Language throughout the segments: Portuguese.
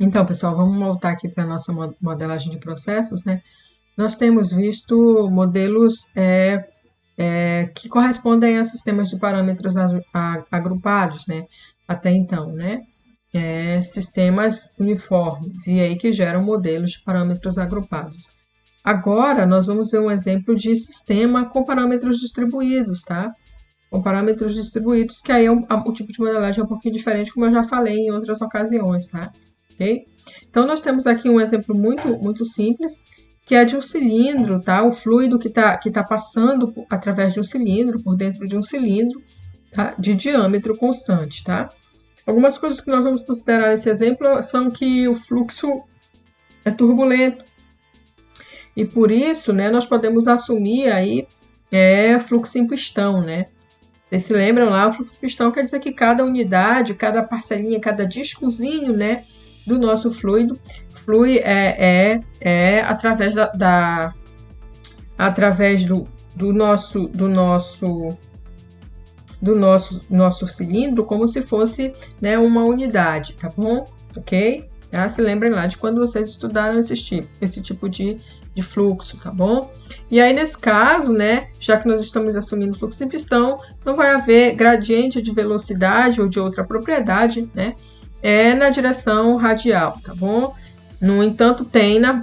Então, pessoal, vamos voltar aqui para a nossa modelagem de processos, né? Nós temos visto modelos que correspondem a sistemas de parâmetros agrupados, né? Até então, né? Sistemas uniformes, e aí que geram modelos de parâmetros agrupados. Agora, nós vamos ver um exemplo de sistema com parâmetros distribuídos, tá? Com parâmetros distribuídos, que aí o tipo de modelagem é um pouquinho diferente, como eu já falei em outras ocasiões, tá? Ok? Então, nós temos aqui um exemplo muito simples, que é de um cilindro, tá? O fluido que tá passando através de um cilindro, por dentro de um cilindro, tá? De diâmetro constante, tá? Algumas coisas que nós vamos considerar nesse exemplo são que o fluxo é turbulento, e por isso, né, nós podemos assumir aí fluxo em pistão, né? Vocês se lembram lá, o fluxo pistão quer dizer que cada unidade, cada parcelinha, cada discozinho, né, do nosso fluido flui através através do nosso cilindro, como se fosse, né, uma unidade, tá bom? Ok? Tá? Se lembrem lá de quando vocês estudaram esse tipo de fluxo, tá bom? E aí, nesse caso, né, já que nós estamos assumindo fluxo em pistão, não vai haver gradiente de velocidade ou de outra propriedade, né, na direção radial, tá bom? No entanto, tem na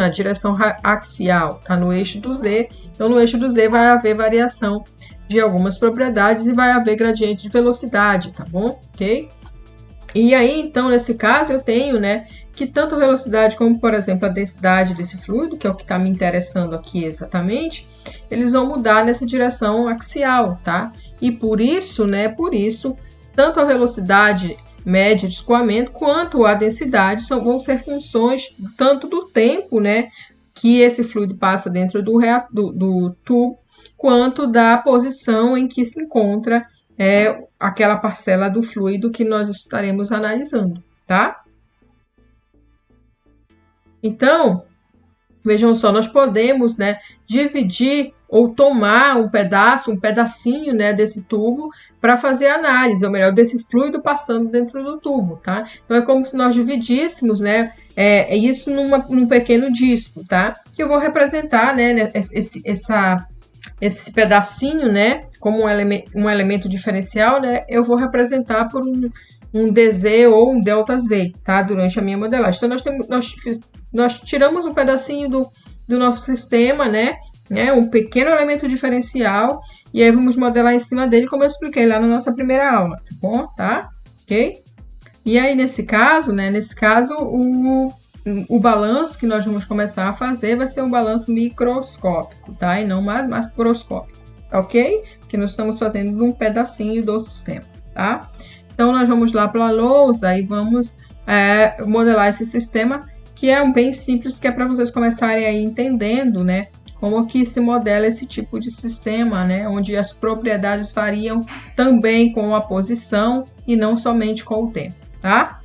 direção axial, tá? No eixo do Z. Então, no eixo do Z vai haver variação de algumas propriedades e vai haver gradiente de velocidade, tá bom? Ok? E aí, então, nesse caso, eu tenho, né, que tanto a velocidade como, por exemplo, a densidade desse fluido, que é o que está me interessando aqui exatamente, eles vão mudar nessa direção axial, tá? E por isso, tanto a velocidade média de escoamento quanto a densidade vão ser funções tanto do tempo, né, que esse fluido passa dentro do tubo, quanto da posição em que se encontra aquela parcela do fluido que nós estaremos analisando, tá? Então, vejam só, nós podemos, né, dividir ou tomar um pedacinho, né, desse tubo para fazer análise, ou melhor, desse fluido passando dentro do tubo, tá? Então, é como se nós dividíssemos, né, isso num pequeno disco, tá? Que eu vou representar, né, esse pedacinho, né, como um elemento diferencial, né, eu vou representar por um DZ ou um ΔZ, tá? Durante a minha modelagem. Então, nós tiramos um pedacinho do nosso sistema, né? Um pequeno elemento diferencial, e aí vamos modelar em cima dele, como eu expliquei lá na nossa primeira aula, tá bom? Tá? Ok? E aí, nesse caso, o balanço que nós vamos começar a fazer vai ser um balanço microscópico, tá? E não macroscópico, ok? Porque nós estamos fazendo um pedacinho do sistema, tá? Então, nós vamos lá para a lousa e vamos modelar esse sistema, que é bem simples, que é para vocês começarem aí entendendo, né, como que se modela esse tipo de sistema, né, onde as propriedades variam também com a posição e não somente com o tempo, tá?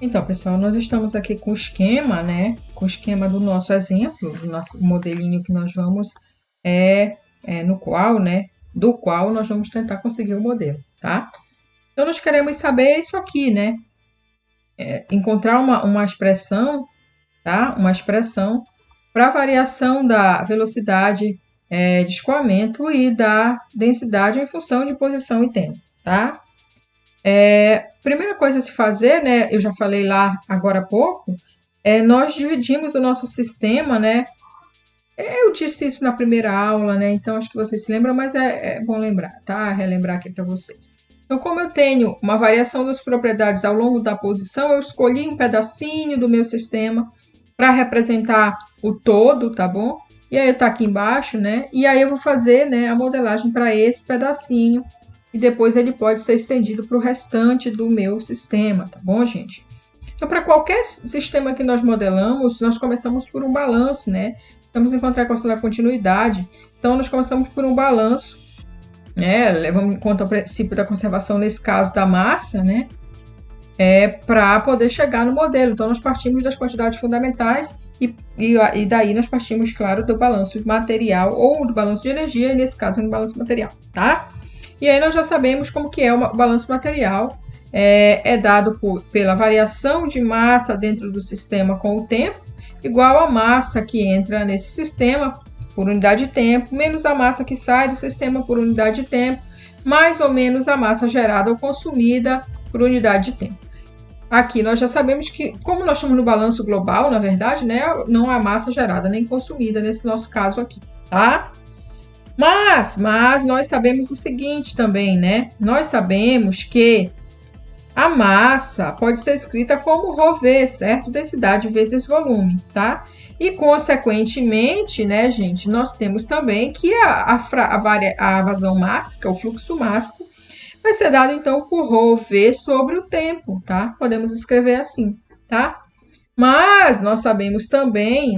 Então, pessoal, nós estamos aqui com o esquema, né, com o esquema do nosso exemplo, do nosso modelinho que nós vamos, do qual nós vamos tentar conseguir o modelo, tá? Então, nós queremos saber isso aqui, né? Encontrar uma expressão, tá? Uma expressão para variação da velocidade de escoamento e da densidade em função de posição e tempo, tá? Primeira coisa a se fazer, né? Eu já falei lá agora há pouco, nós dividimos o nosso sistema, né? Eu disse isso na primeira aula, né? Então, acho que vocês se lembram, mas é bom lembrar, tá? Relembrar aqui para vocês. Então, como eu tenho uma variação das propriedades ao longo da posição, eu escolhi um pedacinho do meu sistema para representar o todo, tá bom? E aí tá aqui embaixo, né? E aí eu vou fazer, né, a modelagem para esse pedacinho, e depois ele pode ser estendido para o restante do meu sistema, tá bom, gente? Então, para qualquer sistema que nós modelamos, nós começamos por um balanço, né? Vamos encontrar a equação da continuidade. Então, nós começamos por um balanço, levamos em conta o princípio da conservação, nesse caso da massa, né? Para poder chegar no modelo. Então, nós partimos das quantidades fundamentais e daí nós partimos, claro, do balanço material ou do balanço de energia, e nesse caso, no balanço material, tá? E aí nós já sabemos como que é o balanço material é dado pela variação de massa dentro do sistema com o tempo, igual a massa que entra nesse sistema por unidade de tempo, menos a massa que sai do sistema por unidade de tempo, mais ou menos a massa gerada ou consumida por unidade de tempo. Aqui nós já sabemos que, como nós estamos no balanço global, na verdade, né, não há massa gerada nem consumida nesse nosso caso aqui, tá? Mas nós sabemos o seguinte também, né? Nós sabemos que a massa pode ser escrita como ρV, certo? Densidade vezes volume, tá? E, consequentemente, né, gente, nós temos também que a vazão mássica, o fluxo mássico, vai ser dado, então, por ρV sobre o tempo, tá? Podemos escrever assim, tá? Mas nós sabemos também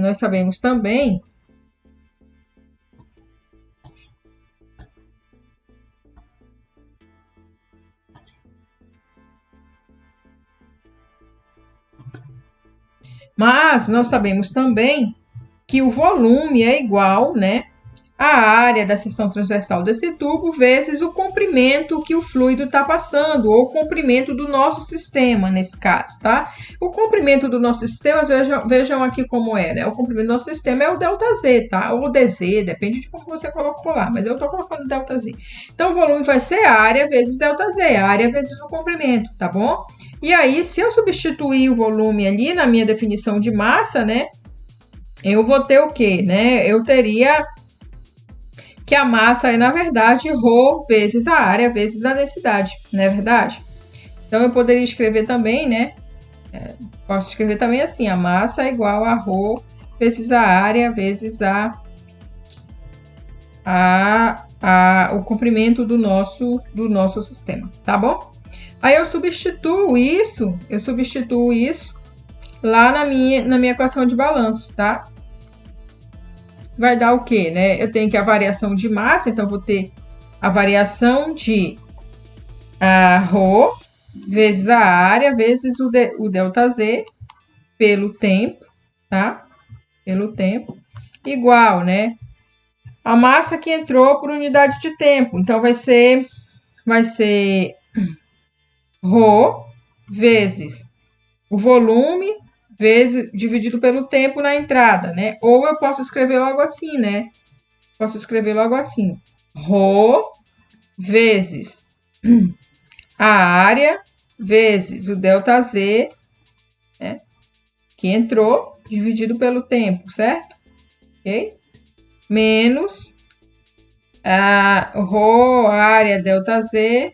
que o volume é igual, né, à área da seção transversal desse tubo vezes o comprimento que o fluido está passando, ou o comprimento do nosso sistema, nesse caso, tá? O comprimento do nosso sistema, vejam aqui como é, né? O comprimento do nosso sistema é o ΔZ, tá? Ou DZ, depende de como você colocou lá, mas eu estou colocando ΔZ. Então, o volume vai ser a área vezes ΔZ, a área vezes o comprimento, tá bom? E aí, se eu substituir o volume ali na minha definição de massa, né? Eu vou ter o quê, né? Eu teria que a massa é, na verdade, ρ vezes a área vezes a densidade, não é verdade? Então, eu poderia escrever também, né? Posso escrever também assim, a massa é igual a ρ vezes a área vezes o comprimento do nosso sistema, tá bom? Aí eu substituo isso lá na minha equação de balanço, tá? Vai dar o quê, né? Eu tenho que a variação de massa, então vou ter a variação de ρ vezes a área vezes o ΔZ pelo tempo, tá? Pelo tempo, igual, né? A massa que entrou por unidade de tempo, então vai ser ρ vezes o volume vezes dividido pelo tempo na entrada, né? Ou eu posso escrever logo assim, né? Ρ vezes a área vezes o ΔZ, né? Que entrou, dividido pelo tempo, certo? Ok? Menos a ρ área ΔZ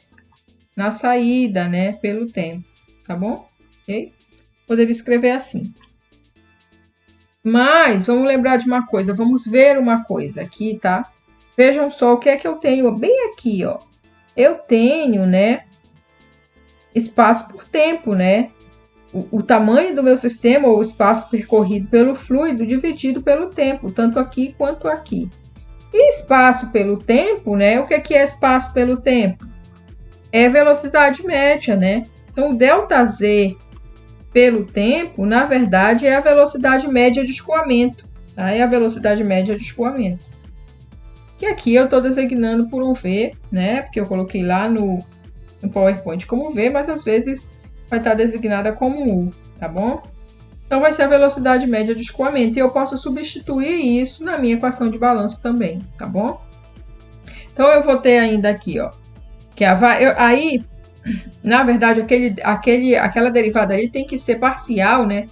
na saída, né? Pelo tempo, tá bom? Ok? Poderia escrever assim. Mas, vamos lembrar de uma coisa, vamos ver uma coisa aqui, tá? Vejam só o que é que eu tenho bem aqui, ó. Eu tenho, né, espaço por tempo, né? O tamanho do meu sistema, ou o espaço percorrido pelo fluido, dividido pelo tempo, tanto aqui quanto aqui. E espaço pelo tempo, né? O que é espaço pelo tempo? É velocidade média, né? Então, o ΔZ pelo tempo, na verdade, é a velocidade média de escoamento, tá? É a velocidade média de escoamento. Que aqui eu estou designando por um V, né? Porque eu coloquei lá no PowerPoint como V, mas às vezes vai estar designada como U, tá bom? Então, vai ser a velocidade média de escoamento. E eu posso substituir isso na minha equação de balanço também, tá bom? Então, eu vou ter ainda aqui, ó, que aí, na verdade, aquela derivada aí tem que ser parcial, né?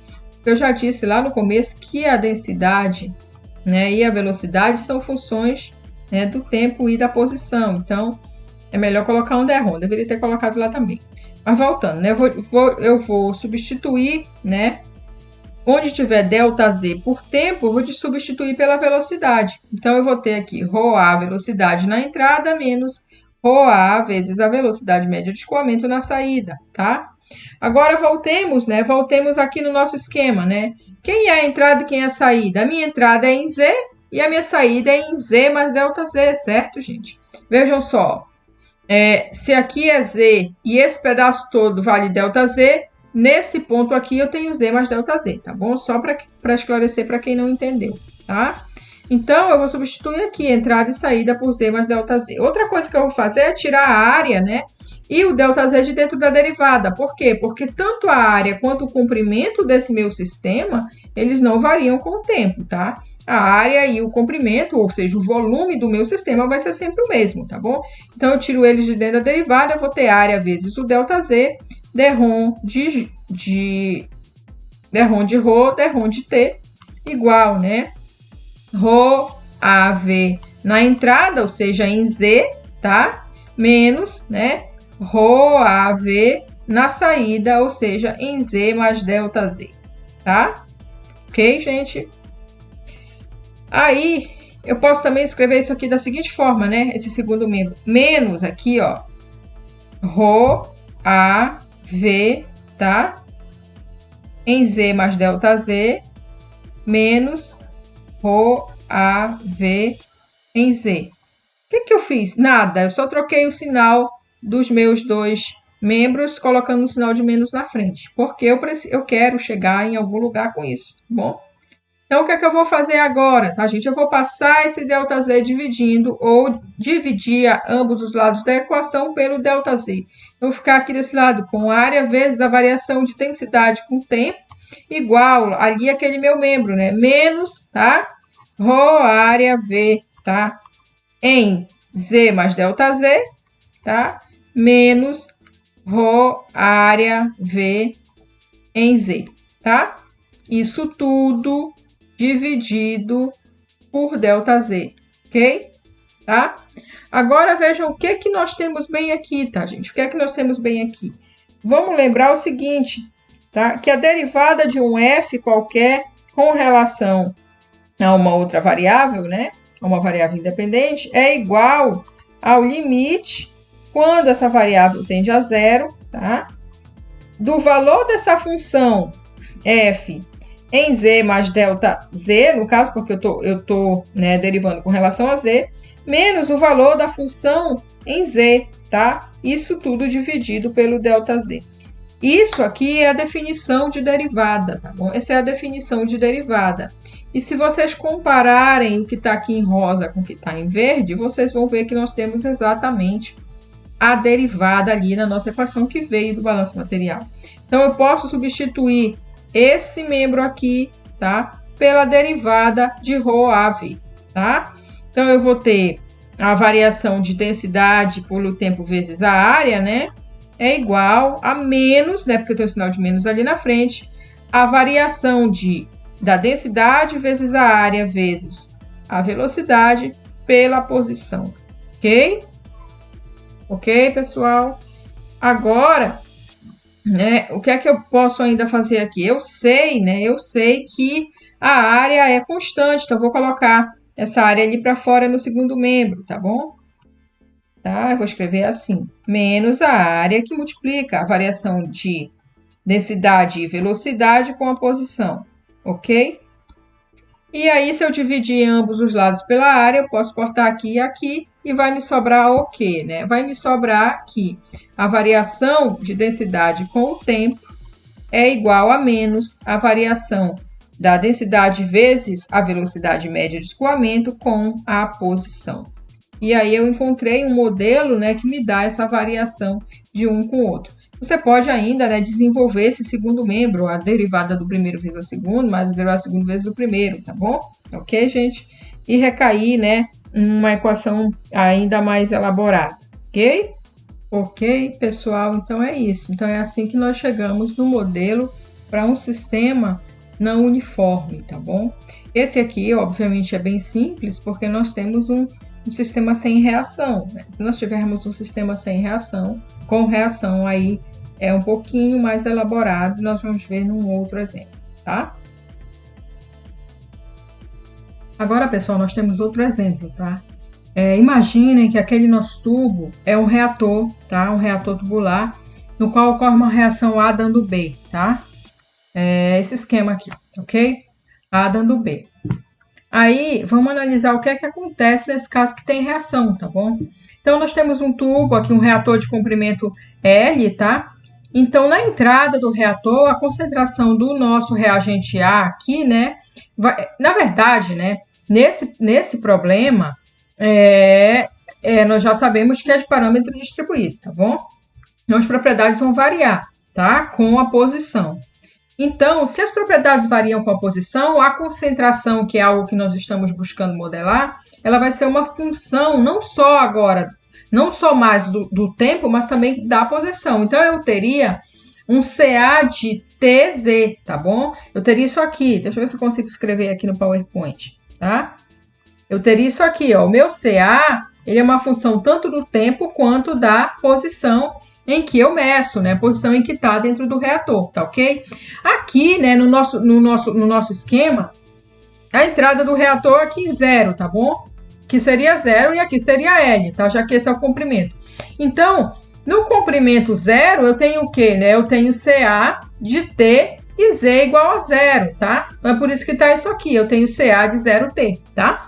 Eu já disse lá no começo que a densidade, né, e a velocidade são funções, né, do tempo e da posição. Então, é melhor colocar um derrom. Deveria ter colocado lá também. Mas voltando, né? Eu vou substituir, né? Onde tiver ΔZ por tempo, eu vou substituir pela velocidade. Então, eu vou ter aqui ρA, velocidade na entrada, menos ρA vezes a velocidade média de escoamento na saída, tá? Agora, voltemos, né? Voltemos aqui no nosso esquema, né? Quem é a entrada e quem é a saída? A minha entrada é em Z e a minha saída é em Z mais ΔZ, certo, gente? Vejam só. Se aqui é Z e esse pedaço todo vale ΔZ, nesse ponto aqui eu tenho Z mais ΔZ, tá bom? Só para esclarecer para quem não entendeu, tá? Então, eu vou substituir aqui entrada e saída por Z mais ΔZ. Outra coisa que eu vou fazer é tirar a área, né? e o ΔZ de dentro da derivada. Por quê? Porque tanto a área quanto o comprimento desse meu sistema, eles não variam com o tempo, tá? A área e o comprimento, ou seja, o volume do meu sistema vai ser sempre o mesmo, tá bom? Então, eu tiro eles de dentro da derivada, eu vou ter área vezes o ΔZ, dρ de ρ, dρ de t, igual, né? ρAV na entrada, ou seja, em Z, tá? Menos, né? ρAV na saída, ou seja, em Z mais ΔZ, tá? Ok, gente? Aí, eu posso também escrever isso aqui da seguinte forma, né? Esse segundo membro. Menos aqui, ó. ρAV, tá? Em Z mais ΔZ, menos ρAV em Z. O que eu fiz? Nada, eu só troquei o sinal dos meus dois membros, colocando um sinal de menos na frente, porque eu quero chegar em algum lugar com isso, tá bom? Então, o que eu vou fazer agora, tá, gente? Eu vou passar esse ΔZ dividindo, ou dividir ambos os lados da equação pelo ΔZ. Eu vou ficar aqui desse lado com área vezes a variação de densidade com tempo, igual ali aquele meu membro, né? Menos, tá? Rho área V, tá? Em Z mais ΔZ, tá? Menos Rho área V em Z, tá? Isso tudo dividido por ΔZ, ok? Tá? Agora vejam o que nós temos bem aqui, tá, gente? O que é que nós temos bem aqui? Vamos lembrar o seguinte, tá? Que a derivada de um f qualquer com relação a uma outra variável, né? A uma variável independente, é igual ao limite, quando essa variável tende a zero, tá? Do valor dessa função f em z mais ΔZ, no caso, porque eu tô né, derivando com relação a z, menos o valor da função em z, tá? Isso tudo dividido pelo ΔZ. Isso aqui é a definição de derivada, tá bom? Essa é a definição de derivada. E se vocês compararem o que está aqui em rosa com o que está em verde, vocês vão ver que nós temos exatamente a derivada ali na nossa equação que veio do balanço material. Então, eu posso substituir esse membro aqui, tá? Pela derivada de ρAV, tá? Então, eu vou ter a variação de densidade pelo tempo vezes a área, né? É igual a menos, né? Porque eu tenho o sinal de menos ali na frente, a variação da densidade vezes a área vezes a velocidade pela posição, ok? Ok, pessoal? Agora, né, o que é que eu posso ainda fazer aqui? Eu sei, né? Eu sei que a área é constante, então eu vou colocar essa área ali para fora no segundo membro, tá bom? Tá? Eu vou escrever assim, menos a área que multiplica a variação de densidade e velocidade com a posição, ok? E aí, se eu dividir ambos os lados pela área, eu posso cortar aqui e aqui, e vai me sobrar o quê, né? Vai me sobrar aqui a variação de densidade com o tempo é igual a menos a variação da densidade vezes a velocidade média de escoamento com a posição. E aí eu encontrei um modelo, né, que me dá essa variação de um com o outro. Você pode ainda, né, desenvolver esse segundo membro, a derivada do primeiro vezes o segundo, mais a derivada do segundo vezes o primeiro, tá bom? Ok, gente? E recair, né, uma equação ainda mais elaborada, ok? Ok, pessoal? Então é isso. Então é assim que nós chegamos no modelo para um sistema não uniforme, tá bom? Esse aqui, obviamente, é bem simples, porque nós temos um sistema sem reação, né? Se nós tivermos um sistema sem reação, com reação, aí é um pouquinho mais elaborado, nós vamos ver num outro exemplo, tá? Agora, pessoal, nós temos outro exemplo, tá? Imaginem que aquele nosso tubo é um reator, tá? Um reator tubular, no qual ocorre uma reação A dando B, tá? Esse esquema aqui, ok? A dando B. Aí, vamos analisar o que é que acontece nesse caso que tem reação, tá bom? Então, nós temos um tubo aqui, um reator de comprimento L, tá? Então, na entrada do reator, a concentração do nosso reagente A aqui, né? Na verdade, né? Nesse problema, nós já sabemos que é de parâmetro distribuído, tá bom? Então, as propriedades vão variar, tá? Com a posição. Então, se as propriedades variam com a posição, a concentração, que é algo que nós estamos buscando modelar, ela vai ser uma função não só agora, não só mais do tempo, mas também da posição. Então, eu teria um CA de TZ, tá bom? Eu teria isso aqui. Deixa eu ver se eu consigo escrever aqui no PowerPoint, tá? Eu teria isso aqui, ó. O meu CA, ele é uma função tanto do tempo quanto da posição em que eu meço, né? A posição em que está dentro do reator, tá ok? Aqui, né, no nosso esquema, a entrada do reator aqui em 0, tá bom? Que seria 0 e aqui seria L, tá? Já que esse é o comprimento. Então, no comprimento 0, eu tenho o quê, né? Eu tenho CA de T e Z igual a 0, tá? Então, é por isso que tá isso aqui. Eu tenho CA de 0T, tá?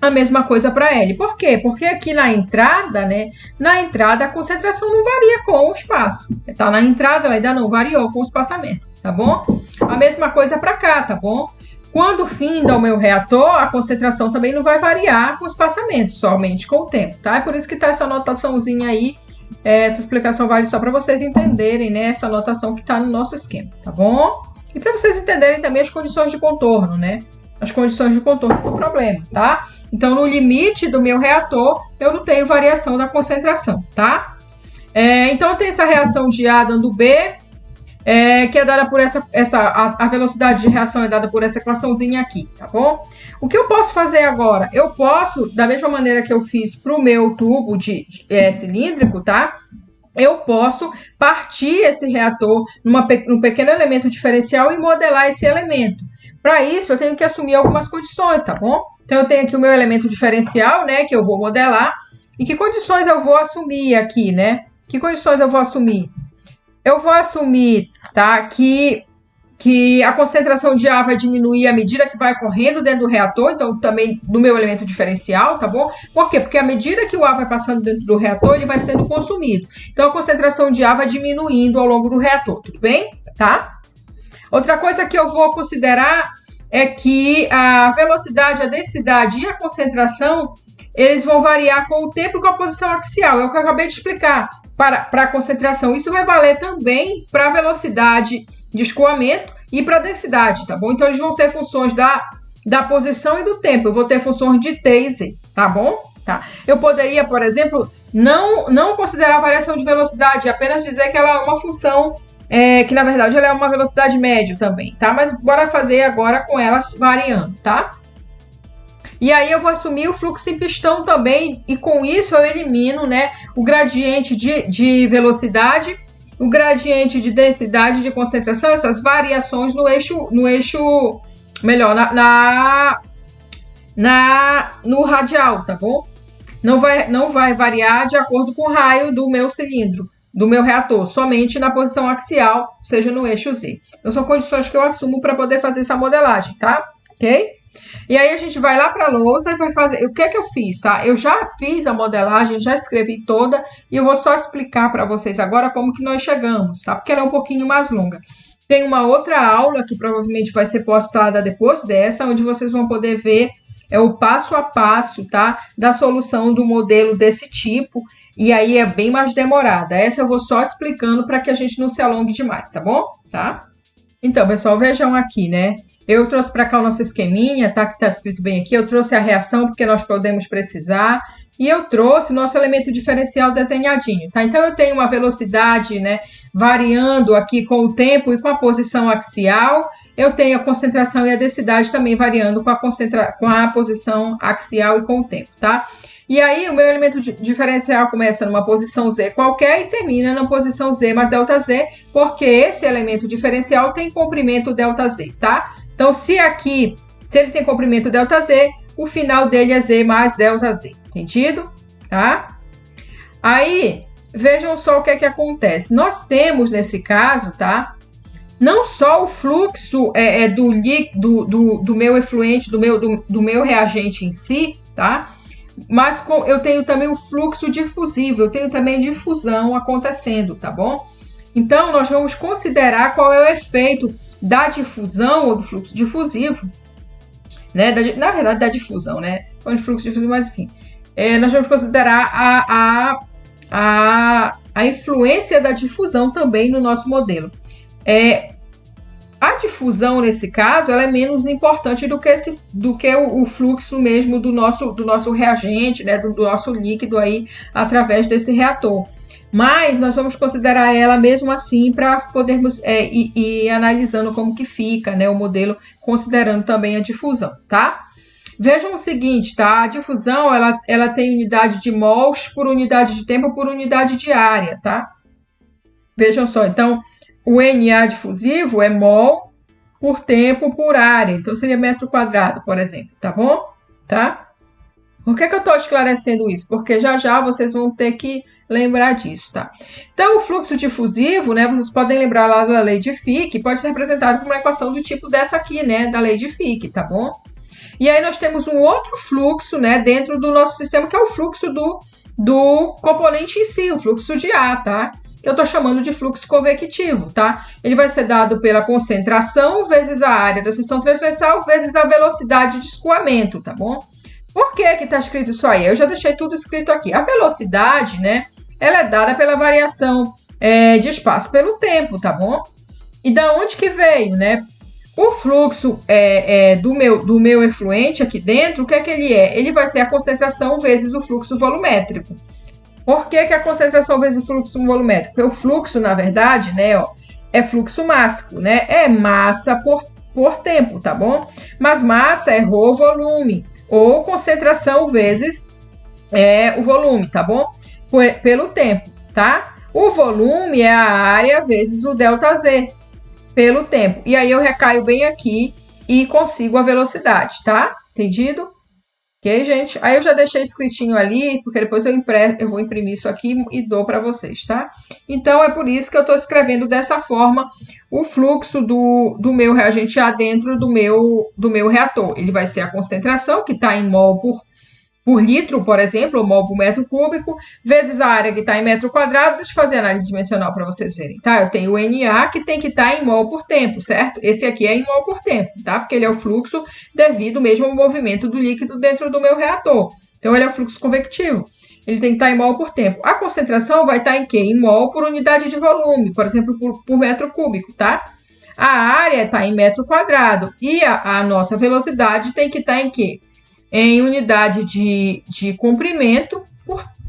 A mesma coisa para L. Por quê? Porque aqui na entrada, né? Na entrada, a concentração não varia com o espaço. Tá na entrada, ela ainda não variou com o espaçamento, tá bom? A mesma coisa para cá, tá bom? Quando finda o meu reator, a concentração também não vai variar com o espaçamento, somente com o tempo, tá? É por isso que tá essa anotaçãozinha aí. Essa explicação vale só para vocês entenderem, né? Essa anotação que tá no nosso esquema, tá bom? E para vocês entenderem também as condições de contorno, né? As condições de contorno do problema, tá? Então, no limite do meu reator, eu não tenho variação da concentração, tá? Então, eu tenho essa reação de A dando B, que é dada por a velocidade de reação é dada por essa equaçãozinha aqui, tá bom? O que eu posso fazer agora? Eu posso, da mesma maneira que eu fiz para o meu tubo cilíndrico, tá? Eu posso partir esse reator num pequeno elemento diferencial e modelar esse elemento. Para isso, eu tenho que assumir algumas condições, tá bom? Então, eu tenho aqui o meu elemento diferencial, né, que eu vou modelar. E que condições eu vou assumir aqui, né? Que condições eu vou assumir? Eu vou assumir, tá, que a concentração de A vai diminuir à medida que vai correndo dentro do reator, então também do meu elemento diferencial, tá bom? Por quê? Porque à medida que o A vai passando dentro do reator, ele vai sendo consumido. Então, a concentração de A vai diminuindo ao longo do reator, tudo bem? Tá? Outra coisa que eu vou considerar é que a velocidade, a densidade e a concentração, eles vão variar com o tempo e com a posição axial. É o que eu acabei de explicar para a concentração. Isso vai valer também para a velocidade de escoamento e para a densidade, tá bom? Então, eles vão ser funções da posição e do tempo. Eu vou ter funções de T e Z, tá bom? Tá. Eu poderia, por exemplo, não considerar a variação de velocidade, apenas dizer que ela é uma função que na verdade ela é uma velocidade média também, tá? Mas bora fazer agora com elas variando, tá? E aí eu vou assumir o fluxo em pistão também, e com isso eu elimino, né, o gradiente de velocidade, o gradiente de densidade, de concentração, essas variações no radial, tá bom? Não vai variar de acordo com o raio do meu cilindro, do meu reator, somente na posição axial, seja no eixo Z. Então, são condições que eu assumo para poder fazer essa modelagem, tá? Ok? E aí, a gente vai lá para a lousa e vai fazer... O que é que eu fiz, tá? Eu já fiz a modelagem, já escrevi toda, e eu vou só explicar para vocês agora como que nós chegamos, tá? Porque ela é um pouquinho mais longa. Tem uma outra aula que provavelmente vai ser postada depois dessa, onde vocês vão poder ver o passo a passo, tá? Da solução do modelo desse tipo. E aí é bem mais demorada. Essa eu vou só explicando para que a gente não se alongue demais, tá bom? Tá? Então, pessoal, vejam aqui, né? Eu trouxe para cá o nosso esqueminha, tá? Que tá escrito bem aqui. Eu trouxe a reação porque nós podemos precisar. E eu trouxe o nosso elemento diferencial desenhadinho, tá? Então, eu tenho uma velocidade, né, variando aqui com o tempo e com a posição axial. Eu tenho a concentração e a densidade também variando com a posição axial e com o tempo, tá? E aí, o meu elemento diferencial começa numa posição Z qualquer e termina na posição Z mais ΔZ, porque esse elemento diferencial tem comprimento ΔZ, tá? Então, se ele tem comprimento ΔZ, o final dele é Z mais ΔZ, entendido? Tá? Aí, vejam só o que é que acontece. Nós temos, nesse caso, tá? Não só o fluxo do meu efluente, do meu reagente em si, tá? Mas eu tenho também o fluxo difusível, eu tenho também difusão acontecendo, tá bom? Então, nós vamos considerar qual é o efeito da difusão ou do fluxo difusivo, né? Na verdade, da difusão, né? Ou de fluxo difusivo, mas enfim. Nós vamos considerar a influência da difusão também no nosso modelo. A difusão, nesse caso, ela é menos importante do que o fluxo mesmo do nosso reagente, né, do nosso líquido aí através desse reator. Mas nós vamos considerar ela mesmo assim para podermos ir analisando como que fica, né, o modelo, considerando também a difusão, tá? Vejam o seguinte, tá? A difusão, ela tem unidade de mols por unidade de tempo por unidade de área, tá? Vejam só, então, o Na difusivo é mol por tempo por área. Então, seria metro quadrado, por exemplo, tá bom? Tá? Por que eu estou esclarecendo isso? Porque já vocês vão ter que lembrar disso, tá? Então, o fluxo difusivo, né? Vocês podem lembrar lá da lei de Fick, pode ser representado por uma equação do tipo dessa aqui, né? Da lei de Fick, tá bom? E aí nós temos um outro fluxo, né? Dentro do nosso sistema, que é o fluxo do componente em si, o fluxo de A, tá? Que eu estou chamando de fluxo convectivo, tá? Ele vai ser dado pela concentração vezes a área da seção transversal vezes a velocidade de escoamento, tá bom? Por que está escrito isso aí? Eu já deixei tudo escrito aqui. A velocidade, né? Ela é dada pela variação de espaço pelo tempo, tá bom? E da onde que veio, né? O fluxo do meu efluente aqui dentro, o que é que ele é? Ele vai ser a concentração vezes o fluxo volumétrico. Por que a concentração vezes o fluxo volumétrico? Porque o fluxo, na verdade, né, ó, é fluxo mássico, né? É massa por tempo, tá bom? Mas massa é rho volume, ou concentração vezes o volume, tá bom? Pelo tempo, tá? O volume é a área vezes o ΔZ, pelo tempo. E aí eu recaio bem aqui e consigo a velocidade, tá? Entendido? Ok, gente? Aí eu já deixei escritinho ali, porque depois eu vou imprimir isso aqui e dou para vocês, tá? Então, é por isso que eu estou escrevendo dessa forma o fluxo do meu reagente A dentro do meu reator. Ele vai ser a concentração, que está em mol por litro, por exemplo, ou mol por metro cúbico, vezes a área que está em metro quadrado. Deixa eu fazer a análise dimensional para vocês verem, tá? Eu tenho o Na, que tem que estar em mol por tempo, certo? Esse aqui é em mol por tempo, tá? Porque ele é o fluxo devido mesmo ao movimento do líquido dentro do meu reator. Então, ele é o fluxo convectivo. Ele tem que estar em mol por tempo. A concentração vai estar em quê? Em mol por unidade de volume, por exemplo, por metro cúbico, tá? A área está em metro quadrado. E a nossa velocidade tem que estar em quê? Em unidade de comprimento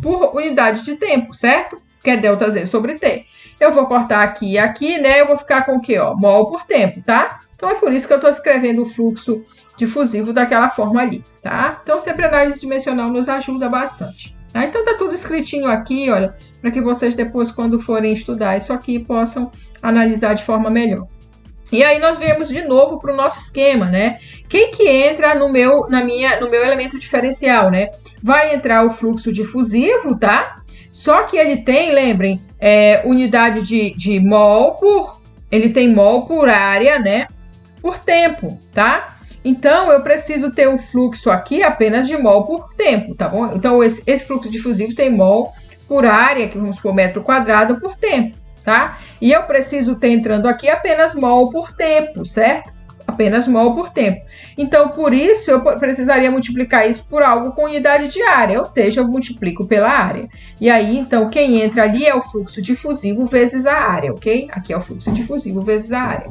por unidade de tempo, certo? Que é ΔZ sobre T. Eu vou cortar aqui e aqui, né? Eu vou ficar com o quê? Ó, mol por tempo, tá? Então, é por isso que eu estou escrevendo o fluxo difusivo daquela forma ali, tá? Então, sempre a análise dimensional nos ajuda bastante. Tá? Então, tá tudo escritinho aqui, olha, para que vocês depois, quando forem estudar isso aqui, possam analisar de forma melhor. E aí nós viemos de novo para o nosso esquema, né? Quem que entra no meu elemento diferencial, né? Vai entrar o fluxo difusivo, tá? Só que ele tem, lembrem, unidade de mol ele tem mol por área, né? Por tempo, tá? Então, eu preciso ter um fluxo aqui apenas de mol por tempo, tá bom? Então, esse fluxo difusivo tem mol por área, que vamos por metro quadrado, por tempo. Tá? E eu preciso ter entrando aqui apenas mol por tempo, certo? Apenas mol por tempo. Então, por isso, eu precisaria multiplicar isso por algo com unidade de área, ou seja, eu multiplico pela área. E aí, então, quem entra ali é o fluxo difusivo vezes a área, ok? Aqui é o fluxo difusivo vezes a área.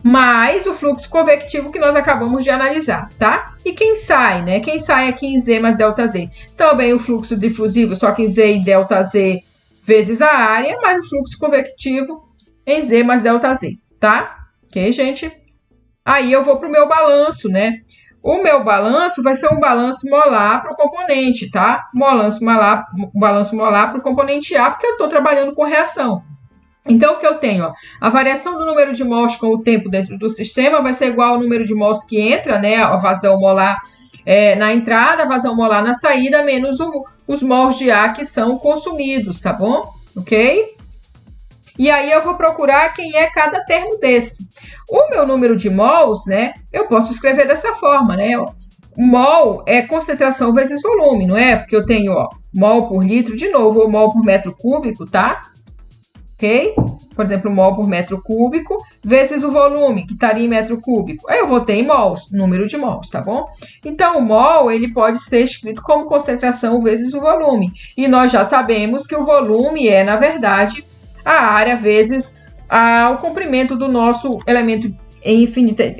Mais o fluxo convectivo que nós acabamos de analisar, tá? E quem sai, né? Quem sai aqui em Z mais ΔZ? Também o fluxo difusivo, só que em Z e ΔZ vezes a área, mais o fluxo convectivo em Z mais ΔZ, tá? Ok, gente? Aí eu vou para o meu balanço, né? O meu balanço vai ser um balanço molar para o componente, tá? Balanço molar para o componente A, porque eu estou trabalhando com reação. Então, o que eu tenho? Ó, a variação do número de mols com o tempo dentro do sistema vai ser igual ao número de mols que entra, né? A vazão molar na entrada, a vazão molar na saída, menos os mols de ar que são consumidos, tá bom? Ok? E aí eu vou procurar quem é cada termo desse. O meu número de mols, né? Eu posso escrever dessa forma, né? Mol é concentração vezes volume, não é? Porque eu tenho, ó, mol por litro, de novo, ou mol por metro cúbico, tá? Ok? por exemplo, mol por metro cúbico, vezes o volume, que estaria em metro cúbico. Aí eu vou ter em mols, número de mols, tá bom? Então, o mol, ele pode ser escrito como concentração vezes o volume. E nós já sabemos que o volume é, na verdade, a área vezes o comprimento do nosso elemento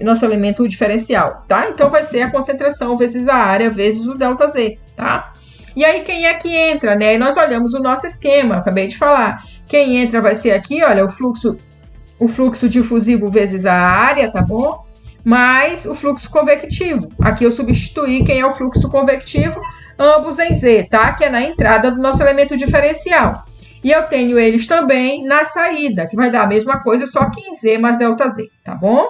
nosso elemento diferencial, tá? Então, vai ser a concentração vezes a área vezes o ΔZ, tá? E aí, quem é que entra, né? E nós olhamos o nosso esquema, acabei de falar. Quem entra vai ser aqui, olha, o fluxo difusivo vezes a área, tá bom? Mais o fluxo convectivo. Aqui eu substituí quem é o fluxo convectivo, ambos em Z, tá? Que é na entrada do nosso elemento diferencial. E eu tenho eles também na saída, que vai dar a mesma coisa, só que em Z mais ΔZ, tá bom?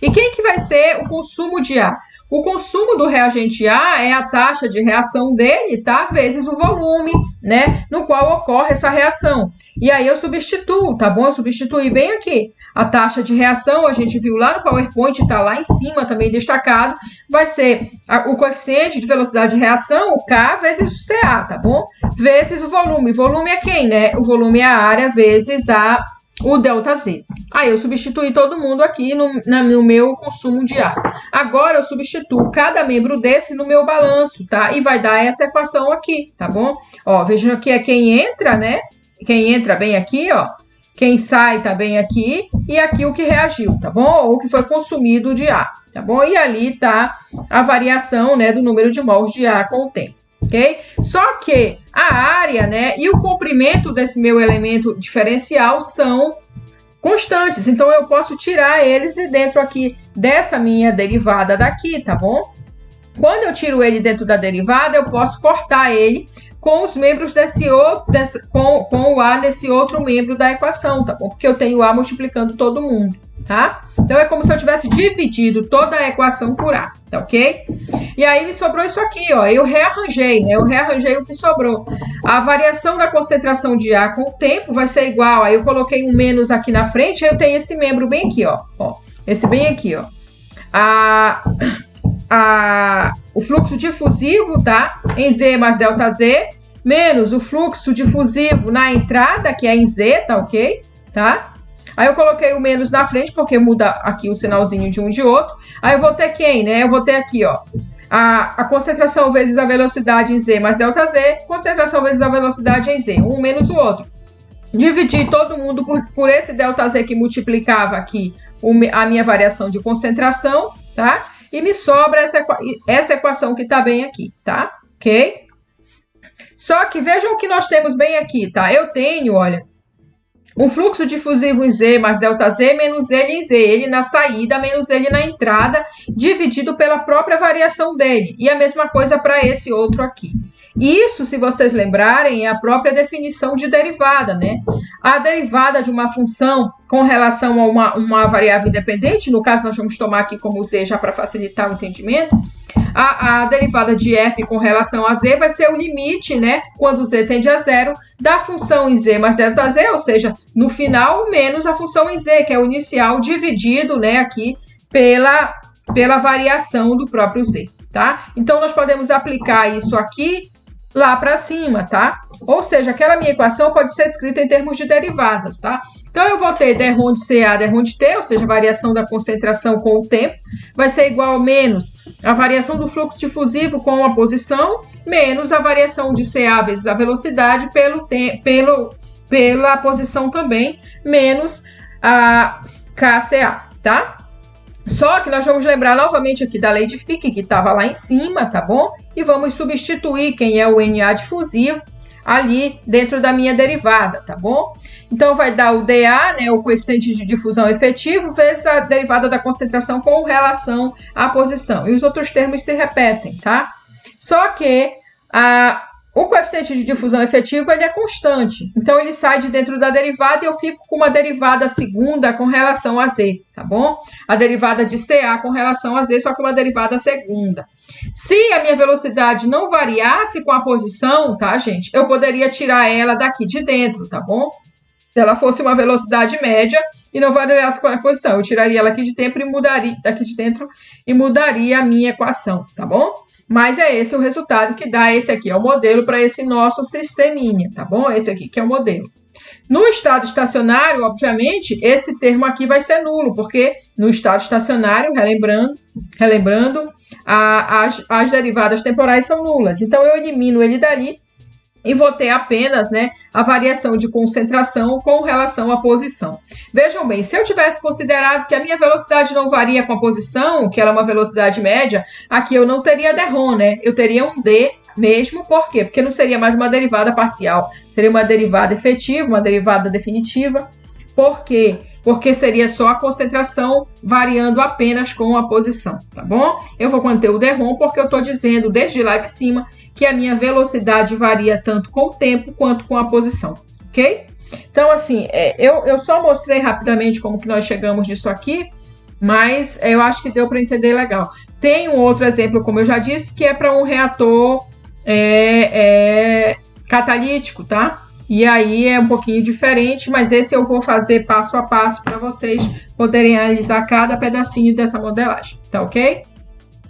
E quem que vai ser o consumo de A? O consumo do reagente A é a taxa de reação dele, tá? Vezes o volume, né? No qual ocorre essa reação. E aí eu substituo, tá bom? Eu substituí bem aqui. A taxa de reação, a gente viu lá no PowerPoint, tá lá em cima também destacado, vai ser o coeficiente de velocidade de reação, o K, vezes o CA, tá bom? Vezes o volume. Volume é quem, né? O volume é a área vezes o ΔZ. Aí eu substituí todo mundo aqui no meu consumo de ar. Agora eu substituo cada membro desse no meu balanço, tá? E vai dar essa equação aqui, tá bom? Ó, vejam que é quem entra, né? Quem entra bem aqui, ó. Quem sai tá bem aqui. E aqui o que reagiu, tá bom? Ou o que foi consumido de ar, tá bom? E ali tá a variação, né, do número de mols de ar com o tempo. Ok? Só que a área, né, e o comprimento desse meu elemento diferencial são constantes. Então, eu posso tirar eles de dentro aqui dessa minha derivada daqui, tá bom? Quando eu tiro ele dentro da derivada, eu posso cortar ele com os membros com o A nesse outro membro da equação, tá bom? Porque eu tenho A multiplicando todo mundo, tá? Então, é como se eu tivesse dividido toda a equação por A, tá ok? E aí, me sobrou isso aqui, ó. Eu rearranjei, né? Eu rearranjei o que sobrou. A variação da concentração de A com o tempo vai ser igual. Aí, eu coloquei um menos aqui na frente, aí eu tenho esse membro bem aqui, ó. Esse bem aqui, ó. O fluxo difusivo, tá? Em Z mais ΔZ, menos o fluxo difusivo na entrada, que é em Z, tá ok? Tá? Aí eu coloquei o menos na frente, porque muda aqui o sinalzinho de um e de outro. Aí eu vou ter quem, né? Eu vou ter aqui, ó, a concentração vezes a velocidade em Z mais ΔZ, concentração vezes a velocidade em Z, um menos o outro. Dividir todo mundo por esse ΔZ que multiplicava aqui a minha variação de concentração, tá? E me sobra essa equação que está bem aqui, tá? Ok? Só que vejam o que nós temos bem aqui, tá? Eu tenho, olha, um fluxo difusivo em Z mais ΔZ menos ele em Z. Ele na saída menos ele na entrada, dividido pela própria variação dele. E a mesma coisa para esse outro aqui. Isso, se vocês lembrarem, é a própria definição de derivada, né? A derivada de uma função com relação a uma variável independente, no caso nós vamos tomar aqui como Z já para facilitar o entendimento, a derivada de f com relação a z vai ser o limite, né, quando z tende a zero, da função em z mais ΔZ, ou seja, no final menos a função em z, que é o inicial dividido, né, aqui pela variação do próprio z, tá? Então, nós podemos aplicar isso aqui lá para cima, tá? Ou seja, aquela minha equação pode ser escrita em termos de derivadas, tá? Então, eu vou ter derrom de CA, derrom de T, ou seja, a variação da concentração com o tempo, vai ser igual a menos a variação do fluxo difusivo com a posição, menos a variação de CA vezes a velocidade pela posição também, menos a KCA, tá? Só que nós vamos lembrar novamente aqui da lei de Fick, que estava lá em cima, tá bom? E vamos substituir quem é o NA difusivo ali dentro da minha derivada, tá bom? Então, vai dar o dA, né, o coeficiente de difusão efetivo, vezes a derivada da concentração com relação à posição. E os outros termos se repetem, tá? Só que o coeficiente de difusão efetivo, ele é constante. Então, ele sai de dentro da derivada e eu fico com uma derivada segunda com relação a z, tá bom? A derivada de CA com relação a z, só que uma derivada segunda. Se a minha velocidade não variasse com a posição, tá, gente? Eu poderia tirar ela daqui de dentro, tá bom? Se ela fosse uma velocidade média e não variasse com a posição, eu tiraria ela aqui de dentro e mudaria a minha equação, tá bom? Mas é esse o resultado que dá. Esse aqui é o modelo para esse nosso sisteminha, tá bom? Esse aqui que é o modelo. No estado estacionário, obviamente, esse termo aqui vai ser nulo, porque no estado estacionário, relembrando, as derivadas temporais são nulas. Então, eu elimino ele dali e vou ter apenas, né, a variação de concentração com relação à posição. Vejam bem, se eu tivesse considerado que a minha velocidade não varia com a posição, que ela é uma velocidade média, aqui eu não teria derrom, né? Eu teria um D mesmo, por quê? Porque não seria mais uma derivada parcial, seria uma derivada efetiva, uma derivada definitiva. Por quê? Porque seria só a concentração variando apenas com a posição, tá bom? Eu vou manter o derrom porque eu estou dizendo desde lá de cima que a minha velocidade varia tanto com o tempo quanto com a posição, ok? Então, assim, eu só mostrei rapidamente como que nós chegamos disso aqui, mas eu acho que deu para entender legal. Tem um outro exemplo, como eu já disse, que é para um reator catalítico, tá? E aí é um pouquinho diferente, mas esse eu vou fazer passo a passo para vocês poderem analisar cada pedacinho dessa modelagem, tá ok?